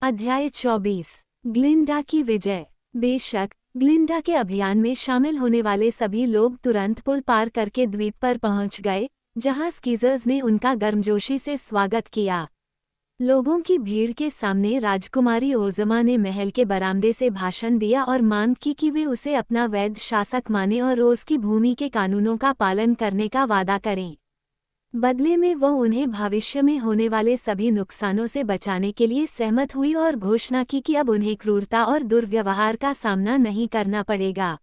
अध्याय 24। ग्लिंडा की विजय। बेशक ग्लिंडा के अभियान में शामिल होने वाले सभी लोग तुरंत पुल पार करके द्वीप पर पहुंच गए, जहां स्कीजर्स ने उनका गर्मजोशी से स्वागत किया। लोगों की भीड़ के सामने राजकुमारी ओज़मा ने महल के बरामदे से भाषण दिया और मांग की कि वे उसे अपना वैध शासक माने और रोज की भूमि के कानूनों का पालन करने का वादा करें। बदले में वह उन्हें भविष्य में होने वाले सभी नुकसानों से बचाने के लिए सहमत हुई और घोषणा की कि अब उन्हें क्रूरता और दुर्व्यवहार का सामना नहीं करना पड़ेगा।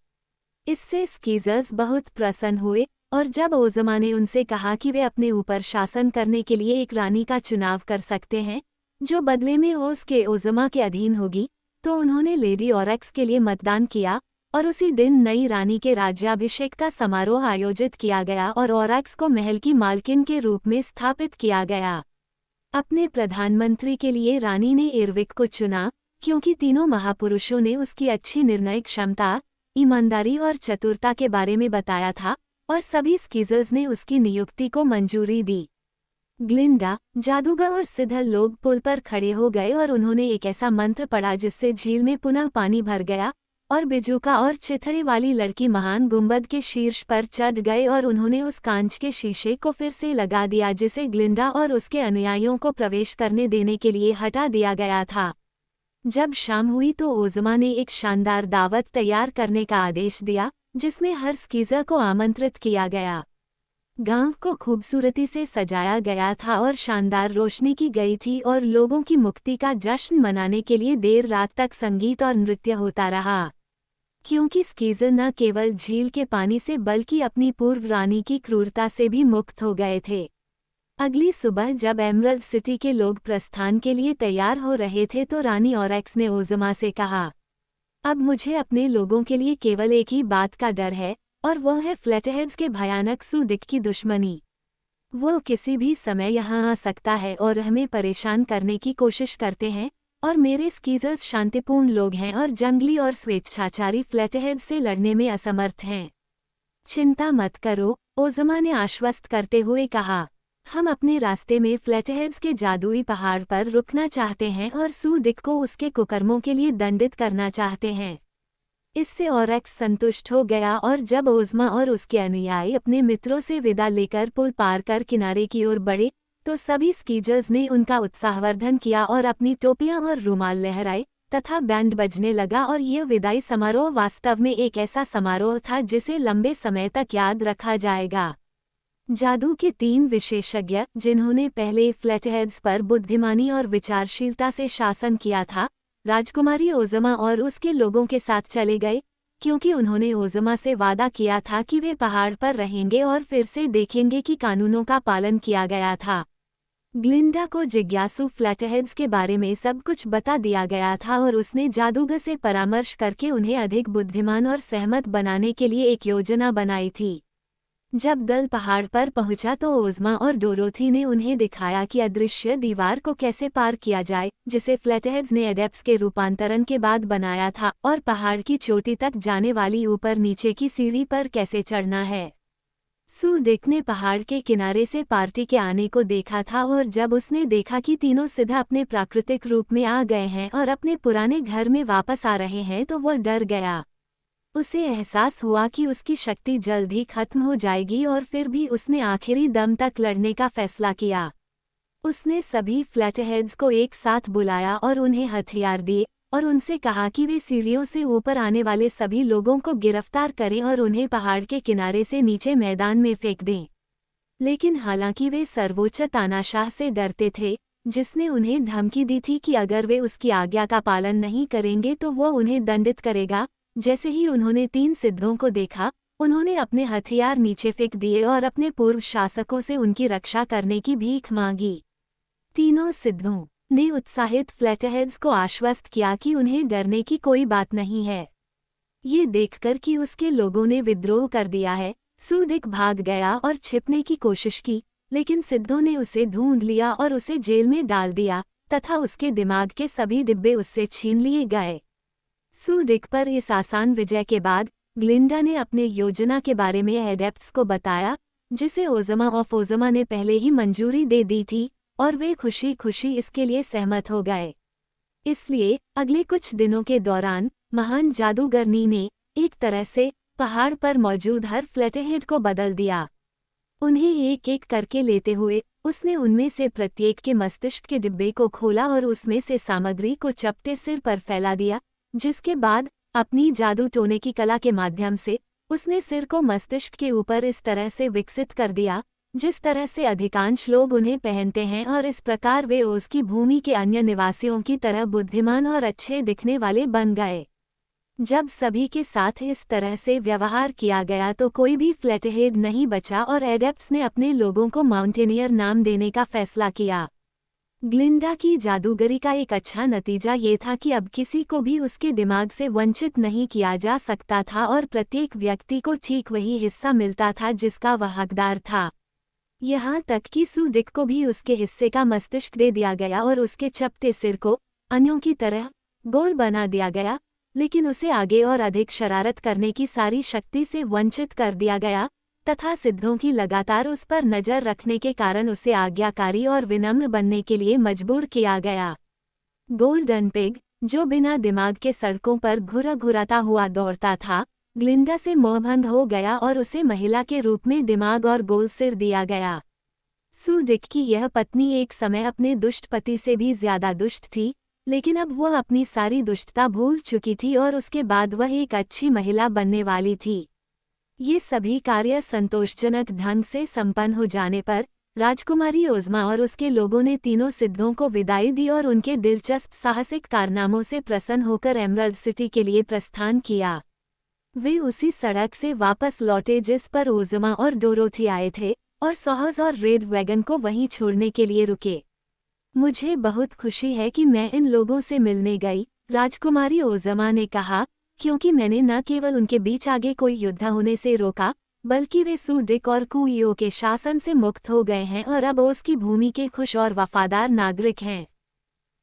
इससे स्कीजर्स बहुत प्रसन्न हुए, और जब ओज़मा ने उनसे कहा कि वे अपने ऊपर शासन करने के लिए एक रानी का चुनाव कर सकते हैं, जो बदले में ओज़ के ओज़मा के अधीन होगी, तो उन्होंने लेडी ऑरेक्स के लिए मतदान किया, और उसी दिन नई रानी के राज्याभिषेक का समारोह आयोजित किया गया और ऑरेक्स को महल की मालकिन के रूप में स्थापित किया गया। अपने प्रधानमंत्री के लिए रानी ने इरविक को चुना, क्योंकि तीनों महापुरुषों ने उसकी अच्छी निर्णय क्षमता, ईमानदारी और चतुरता के बारे में बताया था, और सभी स्कीजर्स ने उसकी नियुक्ति को मंजूरी दी। ग्लिंडा, जादूगर और सिद्धल लोग पुल पर खड़े हो गए और उन्होंने एक ऐसा मंत्र पढ़ा जिससे झील में पुनः पानी भर गया, और बिजुका और चिथड़े वाली लड़की महान गुंबद के शीर्ष पर चढ़ गए और उन्होंने उस कांच के शीशे को फिर से लगा दिया जिसे ग्लिंडा और उसके अनुयायियों को प्रवेश करने देने के लिए हटा दिया गया था। जब शाम हुई तो ओज़मा ने एक शानदार दावत तैयार करने का आदेश दिया, जिसमें हर स्कीजर को आमंत्रित किया गया। गांव को खूबसूरती से सजाया गया था और शानदार रोशनी की गई थी और लोगों की मुक्ति का जश्न मनाने के लिए देर रात तक संगीत और नृत्य होता रहा, क्योंकि स्कीजर न केवल झील के पानी से बल्कि अपनी पूर्व रानी की क्रूरता से भी मुक्त हो गए थे। अगली सुबह जब एमरल्ड सिटी के लोग प्रस्थान के लिए तैयार हो रहे थे तो रानी ऑरेक्स ने ओज़मा से कहा, अब मुझे अपने लोगों के लिए केवल एक ही बात का डर है, और वह है फ्लैटहेड्स के भयानक सूडिक की दुश्मनी। वो किसी भी समय यहाँ आ सकता है और हमें परेशान करने की कोशिश करते हैं, और मेरे स्कीजर्स शांतिपूर्ण लोग हैं और जंगली और स्वेच्छाचारी फ्लैटहेड्स से लड़ने में असमर्थ हैं। चिंता मत करो, ओज़मा ने आश्वस्त करते हुए कहा, हम अपने रास्ते में फ्लैटहेड्स के जादुई पहाड़ पर रुकना चाहते हैं और सूडिक को उसके कुकर्मों के लिए दंडित करना चाहते हैं। इससे ऑरेक्स संतुष्ट हो गया, और जब ओज़मा और उसके अनुयायी अपने मित्रों से विदा लेकर पुल पार कर किनारे की ओर बढ़े, तो सभी स्कीजर्स ने उनका उत्साहवर्धन किया और अपनी टोपियां और रुमाल लहराए तथा बैंड बजने लगा, और यह विदाई समारोह वास्तव में एक ऐसा समारोह था जिसे लंबे समय तक याद रखा जाएगा। जादू के 3 विशेषज्ञ, जिन्होंने पहले फ्लैटहेड्स पर बुद्धिमानी और विचारशीलता से शासन किया था, राजकुमारी ओज़मा और उसके लोगों के साथ चले गए, क्योंकि उन्होंने ओज़मा से वादा किया था कि वे पहाड़ पर रहेंगे और फिर से देखेंगे कि कानूनों का पालन किया गया था। ग्लिंडा को जिज्ञासु फ्लैटहेड्स के बारे में सब कुछ बता दिया गया था और उसने जादूगर से परामर्श करके उन्हें अधिक बुद्धिमान और सहमत बनाने के लिए एक योजना बनाई थी। जब दल पहाड़ पर पहुंचा तो ओज़मा और डोरोथी ने उन्हें दिखाया कि अदृश्य दीवार को कैसे पार किया जाए, जिसे फ्लैटहेड्स ने एडेप्स के रूपांतरण के बाद बनाया था, और पहाड़ की चोटी तक जाने वाली ऊपर नीचे की सीढ़ी पर कैसे चढ़ना है। सूडिक ने पहाड़ के किनारे से पार्टी के आने को देखा था, और जब उसने देखा कि तीनों सीधा अपने प्राकृतिक रूप में आ गए हैं और अपने पुराने घर में वापस आ रहे हैं तो वह डर गया। उसे एहसास हुआ कि उसकी शक्ति जल्द ही खत्म हो जाएगी, और फिर भी उसने आखिरी दम तक लड़ने का फैसला किया। उसने सभी फ्लैटहेड्स को एक साथ बुलाया और उन्हें हथियार दिए, और उनसे कहा कि वे सीढ़ियों से ऊपर आने वाले सभी लोगों को गिरफ्तार करें और उन्हें पहाड़ के किनारे से नीचे मैदान में फेंक दें। लेकिन हालांकि वे सर्वोच्च तानाशाह से डरते थे, जिसने उन्हें धमकी दी थी कि अगर वे उसकी आज्ञा का पालन नहीं करेंगे तो वह उन्हें दंडित करेगा, जैसे ही उन्होंने 3 सिद्धों को देखा, उन्होंने अपने हथियार नीचे फेंक दिए और अपने पूर्व शासकों से उनकी रक्षा करने की भीख मांगी। तीनों सिद्धों ने उत्साहित फ्लैटहेड्स को आश्वस्त किया कि उन्हें डरने की कोई बात नहीं है। ये देखकर कि उसके लोगों ने विद्रोह कर दिया है, सूडिक भाग गया और छिपने की कोशिश की, लेकिन सिद्धों ने उसे ढूंढ लिया और उसे जेल में डाल दिया तथा उसके दिमाग के सभी डिब्बे उससे छीन लिए गए। सूडिक पर इस आसान विजय के बाद ग्लिंडा ने अपने योजना के बारे में एडेप्ट्स को बताया, जिसे ओज़मा ऑफ ओज़मा ने पहले ही मंजूरी दे दी थी, और वे खुशी खुशी इसके लिए सहमत हो गए। इसलिए अगले कुछ दिनों के दौरान महान जादूगरनी ने एक तरह से पहाड़ पर मौजूद हर फ्लैटहेड को बदल दिया। उन्हें एक एक करके लेते हुए उसने उनमें से प्रत्येक के मस्तिष्क के डिब्बे को खोला और उसमें से सामग्री को चपटे सिर पर फैला दिया, जिसके बाद अपनी जादू टोने की कला के माध्यम से उसने सिर को मस्तिष्क के ऊपर इस तरह से विकसित कर दिया जिस तरह से अधिकांश लोग उन्हें पहनते हैं, और इस प्रकार वे उसकी भूमि के अन्य निवासियों की तरह बुद्धिमान और अच्छे दिखने वाले बन गए। जब सभी के साथ इस तरह से व्यवहार किया गया तो कोई भी फ्लैटहेड नहीं बचा और एडेप्ट्स ने अपने लोगों को माउंटेनियर नाम देने का फैसला किया। ग्लिंडा की जादूगरी का एक अच्छा नतीजा ये था कि अब किसी को भी उसके दिमाग से वंचित नहीं किया जा सकता था और प्रत्येक व्यक्ति को ठीक वही हिस्सा मिलता था जिसका वह हकदार था। यहाँ तक कि सूडिक को भी उसके हिस्से का मस्तिष्क दे दिया गया और उसके चपटे सिर को अन्यों की तरह गोल बना दिया गया, लेकिन उसे आगे और अधिक शरारत करने की सारी शक्ति से वंचित कर दिया गया तथा सिद्धों की लगातार उस पर नज़र रखने के कारण उसे आज्ञाकारी और विनम्र बनने के लिए मजबूर किया गया। गोल्डन पिग, जो बिना दिमाग के सड़कों पर घुराता हुआ दौड़ता था, ग्लिंडा से मोहभंग हो गया और उसे महिला के रूप में दिमाग और गोल सिर दिया गया। सूडिक की यह पत्नी एक समय अपने दुष्ट पति से भी ज्यादा दुष्ट थी, लेकिन अब वह अपनी सारी दुष्टता भूल चुकी थी और उसके बाद वह एक अच्छी महिला बनने वाली थी। ये सभी कार्य संतोषजनक ढंग से संपन्न हो जाने पर राजकुमारी ओज़मा और उसके लोगों ने तीनों सिद्धों को विदाई दी और उनके दिलचस्प साहसिक कारनामों से प्रसन्न होकर एमरल्ड सिटी के लिए प्रस्थान किया। वे उसी सड़क से वापस लौटे जिस पर ओज़मा और डोरोथी आए थे और सॉहज और रेड वैगन को वहीं छोड़ने के लिए रुके। मुझे बहुत खुशी है कि मैं इन लोगों से मिलने गई, राजकुमारी ओज़मा ने कहा, क्योंकि मैंने न केवल उनके बीच आगे कोई युद्ध होने से रोका, बल्कि वे सूडिक और कुइयो के शासन से मुक्त हो गए हैं और अब ओज़ की भूमि के खुश और वफादार नागरिक हैं,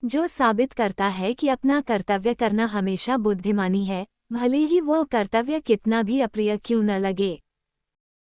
जो साबित करता है कि अपना कर्तव्य करना हमेशा बुद्धिमानी है, भले ही वो कर्तव्य कितना भी अप्रिय क्यों न लगे।